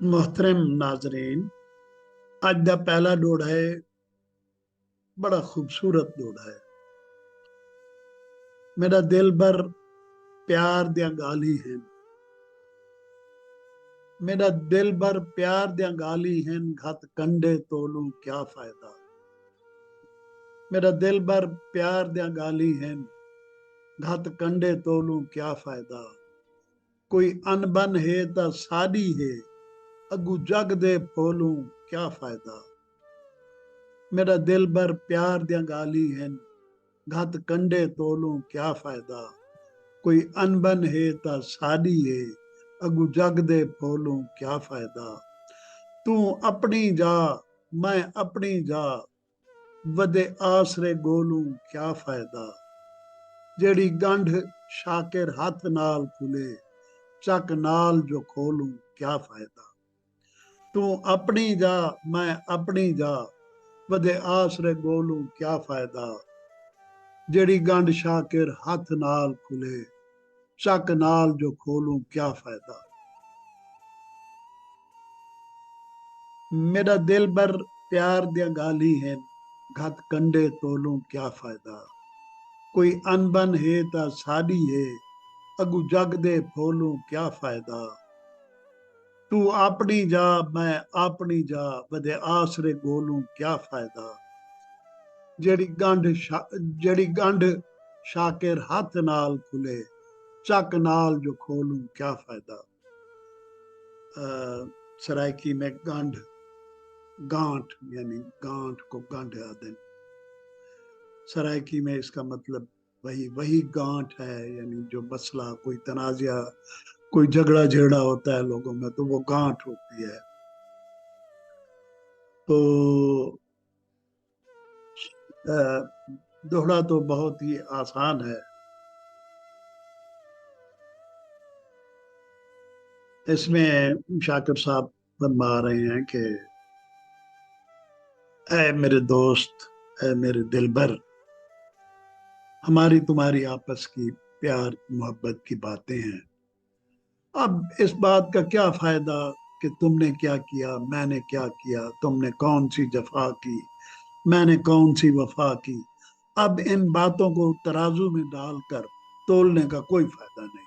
मोहतरम नाजरीन, अज दा पहला डोड़ा है, बड़ा खूबसूरत डोड़ा है। मेरा दिल भर प्यार दियां गाली हैं। मेरा दिल भर प्यार दियां गाली हैं, घत कंडे तोलूं क्या फायदा। मेरा दिल भर प्यार दियां गाली हैं, घत कंडे तोलूं क्या फायदा। कोई अनबन है ता साड़ी है, अगू जग दे फोलूं क्या फायदा। मेरा दिल भर प्यार दियां गाली हैं, घत कंडे तोलूं क्या फायदा। कोई अनबन है ता साड़ी है, अगू जग दे फोलूं क्या फायदा। तू अपनी जा, मैं अपनी जा, वदे आसरे गोलूं क्या फायदा। जेड़ी गंढ शाकिर हथ नाल खुले, चक नाल जो खोलूं क्या फायदा। तू अपनी जा, मैं अपनी जा, वदे आसरे गोलूं क्या फायदा। जेड़ी गंढ शाकिर हथ नाल खुले, चक नाल जो खोलूं क्या फायदा। मेरा दिल भर प्यार दिया गाली है, घत कंडे तोलूं क्या फायदा। कोई अनबन है ता साड़ी है, अगू जग दे फोलूं क्या फायदा। तू अपनी जा, मैं अपनी जा, वदे आसरे गोलूं क्या फायदा। जेड़ी जेड़ी गंढ शाकिर हथ नाल खुले, चक नाल जो खोलूं क्या फायदा। सराइकी में गंढ, गांठ यानी गांठ को गंढ आदि। सराइकी में इसका मतलब वही वही गांठ है, यानी जो मसला कोई तनाज़ा कोई झगड़ा झेड़ा होता है लोगों में तो वो गांठ होती है। तो दोहरा तो बहुत ही आसान है। इसमें शाकिर साहब फरमा रहे हैं कि ऐ मेरे दोस्त, ऐ मेरे दिलबर, हमारी तुम्हारी आपस की प्यार मोहब्बत की बातें हैं। अब इस बात का क्या फायदा कि तुमने क्या किया, मैंने क्या किया, तुमने कौन सी जफा की, मैंने कौन सी वफा की। अब इन बातों को तराजू में डालकर तोलने का कोई फायदा नहीं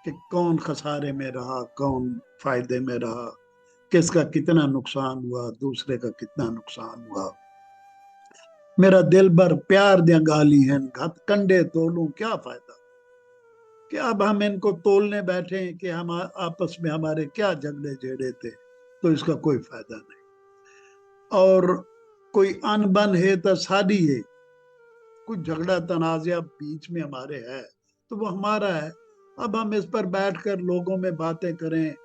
कि कौन खसारे में रहा, कौन फायदे में रहा, किसका कितना नुकसान हुआ, दूसरे का कितना नुकसान हुआ। मेरा दिल भर प्यार दिया गाली है, घत कंडे तोलूं क्या फायदा। कि अब हम इनको तोलने बैठे कि हम आपस में हमारे क्या झगड़े झेड़े थे, तो इसका कोई फायदा नहीं। और कोई अनबन है तो शादी है, कुछ झगड़ा तनाज़ा बीच में हमारे है तो वो हमारा है। अब हम इस पर बैठकर लोगों में बातें करें,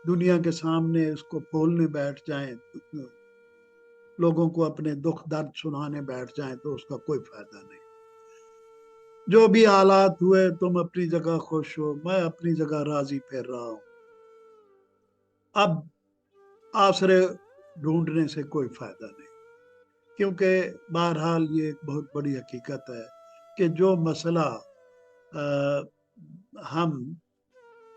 दुनिया के सामने इसको बोलने बैठ जाएं, लोगों को अपने दुख दर्द सुनाने बैठ जाएं, तो उसका कोई फायदा नहीं। जो भी हालात हुए, तुम अपनी जगह खुश हो, मैं अपनी जगह राजी फिर रहा हूं। अब आसरे ढूंढने से कोई फायदा नहीं, क्योंकि बहरहाल ये एक बहुत बड़ी हकीकत है कि जो मसला हम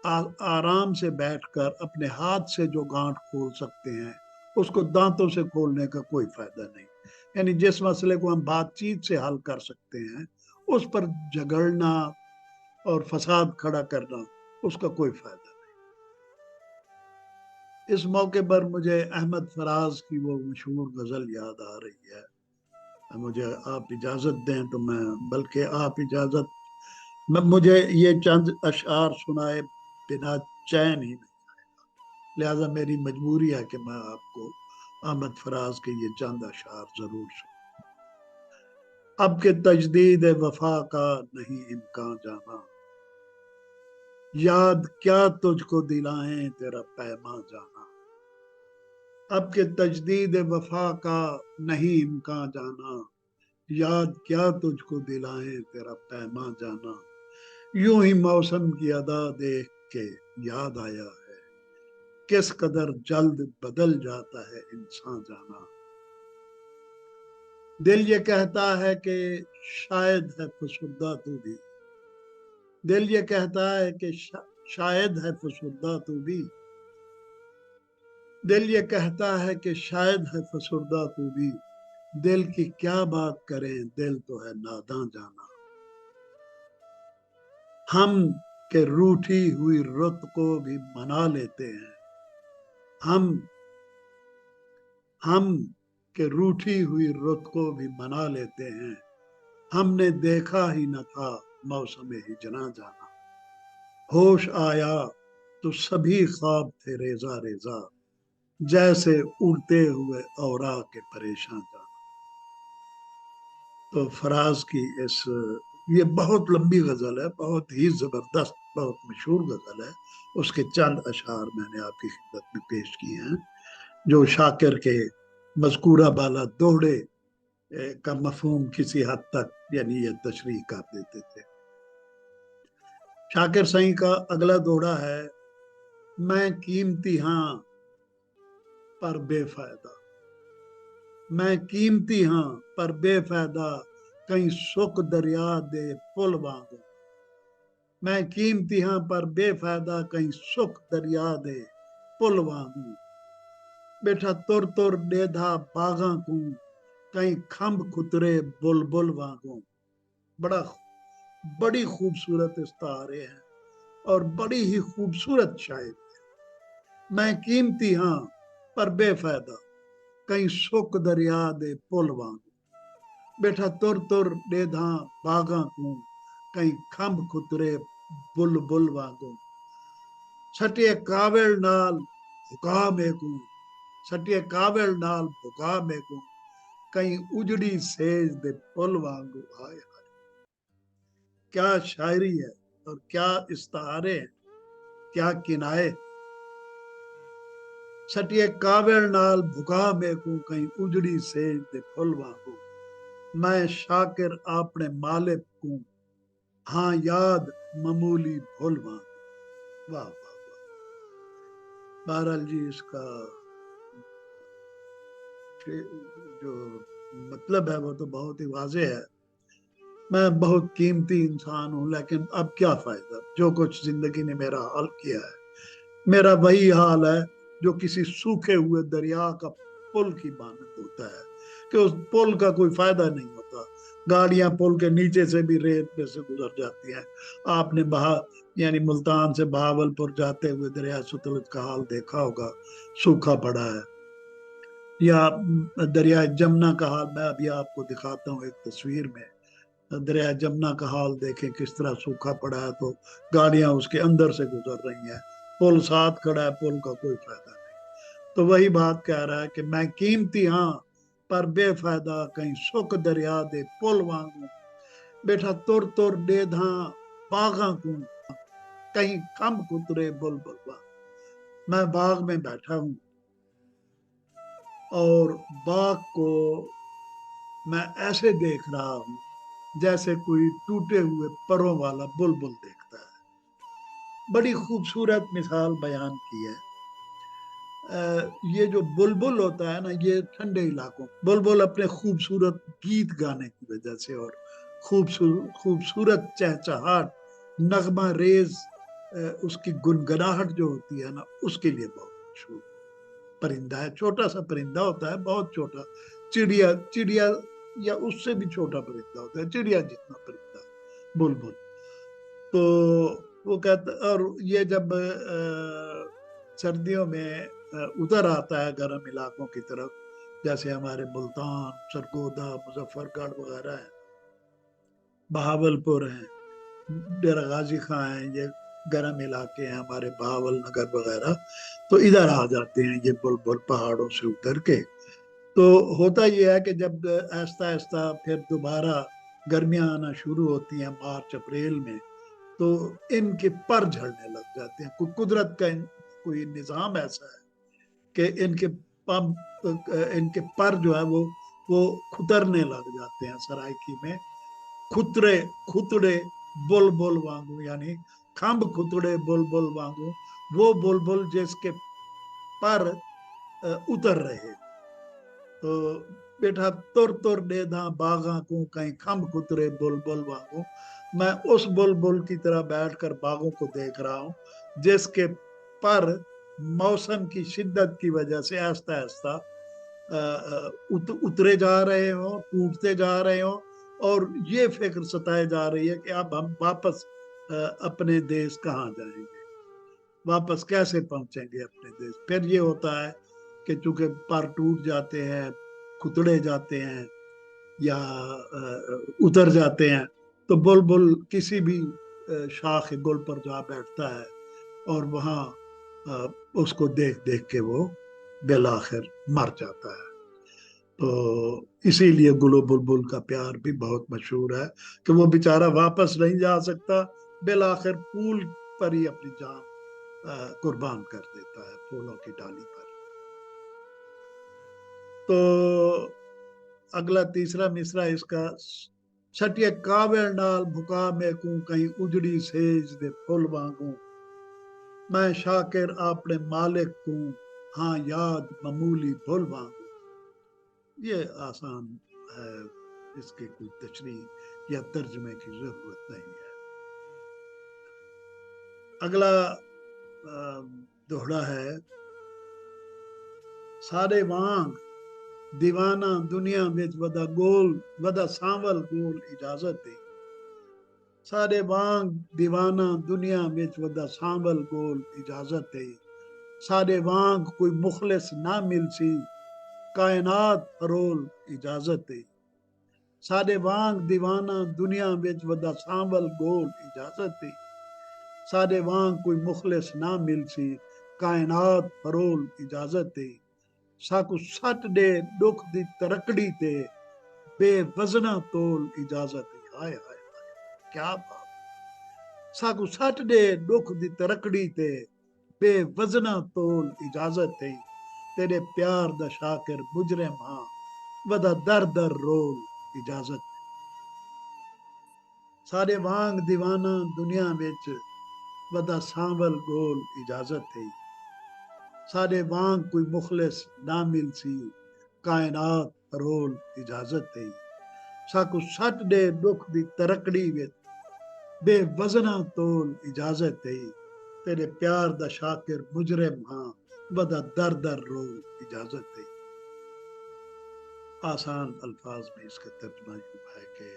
आराम से बैठकर अपने हाथ से जो गांठ खोल सकते हैं, उसको दांतों से खोलने का कोई फायदा नहीं। यानी जिस मसले को हम बातचीत से हल कर सकते हैं, उस पर झगड़ना और फसाद खड़ा करना, उसका कोई फायदा नहीं। इस मौके पर मुझे अहमद फराज की वो मशहूर गजल याद आ रही है। मुझे आप इजाजत दें तो मैं, बल्कि आप इजाजत, मुझे ये चंद अशआर सुनाए बिना चैन ही नहीं। लिहाजा मेरी मजबूरी है कि मैं आपको अहमद फराज के ये चंद अशआर जरूर सुन। अब के तजदीद वफा का नहीं इम्कान जाना, याद क्या तुझको दिलाएं तेरा पैमा जाना। अब के तजदीद वफा का नहीं इम्कान जाना, याद क्या तुझको दिलाएं तेरा पैमा जाना। यूं ही मौसम की अदा देख के याद आया है, किस कदर जल्द बदल जाता है इंसान जाना। दिल ये कहता है कि शायद है फसुर्दा तू भी, दिल ये कहता है कि शायद है फसुर्दा तू भी, دل یہ کہتا ہے کہ شاید ہے فسردہ تو بھی، دل کی کیا بات کریں، دل تو ہے ناداں جانا۔ ہم کہ روٹھی ہوئی رت کو بھی منا لیتے ہیں، ہم کہ روٹھی ہوئی رت کو بھی منا لیتے ہیں، ہم نے دیکھا ہی نہ تھا موسم ہجراں جانا۔ ہوش آیا تو سبھی خواب تھے ریزہ ریزہ، جیسے اڑتے ہوئے اوراق کے پریشاں جانا۔ تو فراز کی یہ بہت لمبی غزل ہے، بہت ہی زبردست، بہت مشہور غزل ہے۔ اس کے چند اشعار میں نے آپ کی خدمت میں پیش کیے ہیں، جو شاکر کے مذکورہ بالا دوہڑے کا مفہوم کسی حد تک یعنی یہ تشریح کر دیتے تھے۔ شاکر سائیں کا اگلا دوہڑا ہے، میں قیمتی ہاں پر بے فائدہ، میں قیمتی ہاں پر بے فائدہ، کہیں سکھ دریا دے پل وانگوں، میں قیمتی ہاں پر بے فائدہ، کہیں سکھ دریا دے پل وانگوں، بیٹھا تر تر ڈیدھا باغاں کو، کہیں کھمب کھترے بلبل وانگوں۔ بڑی خوبصورت استعارے ہیں اور بڑی ہی خوبصورت شاعری ہے۔ میں قیمتی ہاں پر بے فائدہ، کہیں سکھ دریا دے پل وانگوں، بیٹھا تر تر ڈیدھا باغاں کو، کہیں کھمب کھترے بلبل وانگوں، سٹیے کاوڑ نال بھکا میں کو، سٹیے کاوڑ نال بھکا میں کو، کہیں اجڑی سیج دے پل وانگو۔ آئے کیا شاعری ہے اور کیا استعارے ہیں، کیا کنائے۔ سٹیے کاوڑ نال بھکا میں کو، کہیں اجڑی سیج دے پل وانگو، میں شاکر اپنے مالک کو، ہاں یاد معمولی بھول وانگو۔ واہ واہ واہ۔ بہرحال جی اس کا جو مطلب ہے وہ تو بہت ہی واضح ہے۔ میں بہت قیمتی انسان ہوں، لیکن اب کیا فائدہ، جو کچھ زندگی نے میرا حال کیا ہے، میرا وہی حال ہے جو کسی سوکھے ہوئے دریا کا پل کی مانند ہوتا ہے، کہ اس پل کا کوئی فائدہ نہیں ہوتا۔ گاڑیاں پل کے نیچے سے بھی ریت میں سے گزر جاتی ہیں۔ آپ نے یعنی ملتان سے بہاولپور جاتے ہوئے دریا ستلج کا حال دیکھا ہوگا، سوکھا پڑا ہے۔ یا دریا جمنا کا حال میں ابھی آپ کو دکھاتا ہوں ایک تصویر میں، دریا جمنا کا حال دیکھیں کس طرح سوکھا پڑا ہے، تو گاڑیاں اس کے اندر سے گزر رہی ہیں، پل ساتھ کھڑا ہے، پل کا کوئی فائدہ نہیں۔ تو وہی بات کہہ رہا ہے کہ میں قیمتی ہاں پر بے فائدہ، کہیں سکھ دریا دے پل وانگوں، بیٹھا تر تر ڈیدھاں باغاں کو، کہیں کھمب کترے بلبل وانگوں۔ میں باغ میں بیٹھا ہوں اور باغ کو میں ایسے دیکھ رہا ہوں جیسے کوئی ٹوٹے ہوئے پروں والا بلبل دیکھتا ہے۔ بڑی خوبصورت مثال بیان کی ہے۔ یہ جو بلبل ہوتا ہے نا، یہ ٹھنڈے علاقوں، بلبل اپنے خوبصورت گیت گانے کی وجہ سے اور خوبصورت چہچہاٹ، نغمہ ریز اس کی گنگناہٹ جو ہوتی ہے نا، اس کے لیے بہت مشہور پرندہ ہے۔ چھوٹا سا پرندہ ہوتا ہے، بہت چھوٹا، چڑیا یا اس سے بھی چھوٹا پرندہ ہوتا ہے، چڑیا جتنا پرندہ بلبل۔ تو وہ کہتا، اور یہ جب سردیوں میں ادھر آتا ہے گرم علاقوں کی طرف، جیسے ہمارے ملتان، سرگودا، مظفر گڑھ وغیرہ ہیں، بہاولپور ہیں، ڈیرہ غازی خان ہیں، یہ گرم علاقے ہیں ہمارے، بہاول نگر وغیرہ، تو ادھر آ جاتے ہیں یہ بلبل پہاڑوں سے اتر کے۔ تو ہوتا یہ ہے کہ جب آہستہ آہستہ پھر دوبارہ گرمیاں آنا شروع ہوتی ہیں مارچ اپریل میں، تو ان کے پر جھڑنے لگ جاتے ہیں۔ قدرت کا کوئی نظام ایسا ہے کہ ان کے پر جو ہے وہ کھترنے لگ جاتے ہیں۔ سرائکی میں کھتڑے بلبل وانگو، یعنی کھمب کھتڑے بلبل وانگو، وہ بلبل جس کے پر اتر رہے۔ تو بیٹھا تر تر ڈیدھاں باغاں کو، کہیں کھمب کھترے بلبل وانگو، میں اس بلبل کی طرح بیٹھ کر باغوں کو دیکھ رہا ہوں جس کے پر मौसम की शिद्दत की वजह से आहिस्ता आहिस्ता उतरे जा रहे हो, टूटते जा रहे हो, और ये फिक्र सताए जा रही है कि अब हम वापस अपने देश कहाँ जाएंगे, वापस कैसे पहुंचेंगे अपने देश। फिर ये होता है कि चूंकि पर टूट जाते हैं, कुतड़े जाते हैं, या उतर जाते हैं, तो बुलबुल किसी भी शाख गुल पर जा बैठता है, और वहां उसको देख देख के वो बिलाखिर मर जाता है। तो इसीलिए गुलो बुलबुल का प्यार भी बहुत मशहूर है कि वो बेचारा वापस नहीं जा सकता, बिलाखिर फूल पर ही अपनी जान कुर्बान कर देता है, फूलों की डाली पर। तो अगला तीसरा मिसरा इसका, छठिए कावेल नाल भुका में कूं कहीं उजड़ी सेज दे फुल वांगू, मैं शाकिर आपने मालिक को, हाँ याद मामूली भूल वांगू। ये आसान है, इसके कोई तशरीह या तर्जमे की जरूरत नहीं है। अगला दोहरा है, सारे वांग दीवाना दुनिया विच वदा गोल वदा सांवल गोल इजाजत दे, सारे वांग दीवाना दुनिया विच वदा सांवल गोल इजाजत दे, सारे वांग कोई मुखलिस ना मिलसी, कायनात फरोल इजाजत दे, साडे वांग दीवाना दुनिया विच वदा सांवल गोल इजाजत दे, साडे वांग कोई मुखलिस ना मिलसी, कायनात फरोल इजाजत दे, साकू सट दे दुख दी तरकड़ी ते, बेवजना तोल इजाजत दे। हाय हाय हाय, क्या बात। साकू सट दे दुख दी तरकड़ी ते, बेवजना तोल इजाजत दे, तेरे प्यार दा शाकिर मुजरिम हां, वदा दर दर रोल इजाजत। सारे वांग दीवाना दुनिया विच वदा सांवल गोल इजाजत है, सारे वांग कोई मुखलिस ना मिलसी, कायनात फरोल इजाजत है, साकू सट दे दुख दी तरकड़ी विच, बेवजना तोल इजाजत है, तेरे प्यार दा शाकिर मुजरिम हां, वदा दर दर रोल इजाजत है। आसान अल्फाज में इसका तर्जुमा यूं है कि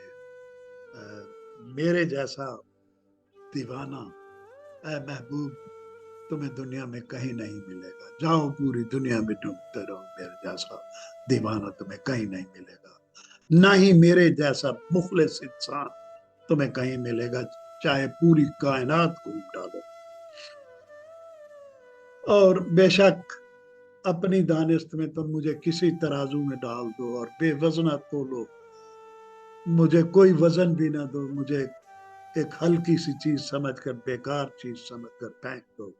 मेरे जैसा दीवाना ऐ महबूब तुम्हें दुनिया में कहीं नहीं मिलेगा, जाओ पूरी दुनिया में ढूंढते रहो, मेरे जैसा दीवाना तुम्हें कहीं नहीं मिलेगा, ना ही मेरे जैसा मुखलिस इंसान तुम्हें कहीं मिलेगा, चाहे पूरी कायनात को डालो। और बेशक अपनी दानिस्त में तुम मुझे किसी तराजू में डाल दो और बेवजना तोलो, मुझे कोई वजन भी ना दो, मुझे एक हल्की सी चीज समझकर, बेकार चीज समझकर फेंक दो,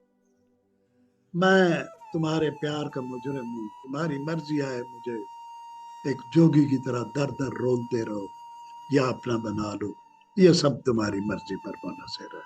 मैं तुम्हारे प्यार का मुजरिम हूँ, तुम्हारी मर्जी आए मुझे एक जोगी की तरह दर दर रोलते रहो या अपना बना लो, ये सब तुम्हारी मर्जी पर मुनहसर है।